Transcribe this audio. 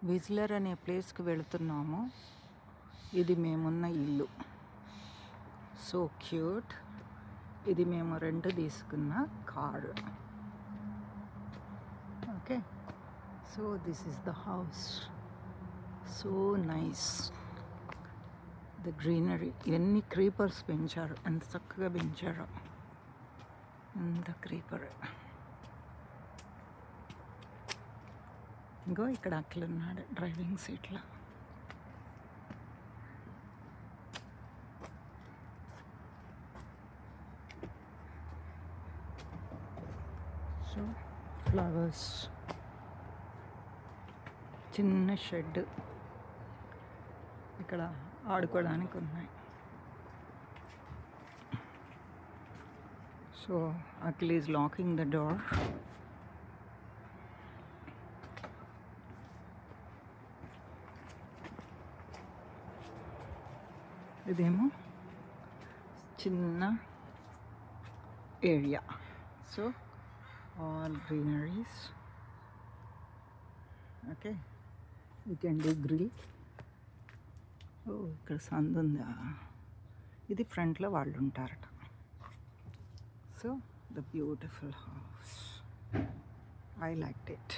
విజిలర్ అనే ప్లేస్కి వెళుతున్నాము. ఇది మేమున్న ఇల్లు. So cute. ఇది మేము రెంట్ తీసుకున్న car. Okay, so this is the house. So nice. The greenery. ఎన్ని క్రీపర్స్ పెంచారు, ఎంత చక్కగా పెంచారు. ఎంత క్రీపర్. ఇంకో ఇక్కడ అట్లున్నాడు డ్రైవింగ్ సీట్లో. So flowers. చిన్న షెడ్. ఇక్కడ ఆడుకోవడానికి ఉన్నాయి. So Akhil is locking the door. ఇదేమో చిన్న area. So all greeneries. Okay, you can do grill. ఓ, ఇక్కడ సందు ఉందా? ఇది ఫ్రంట్లో వాళ్ళు ఉంటారట. So the beautiful house. I liked it.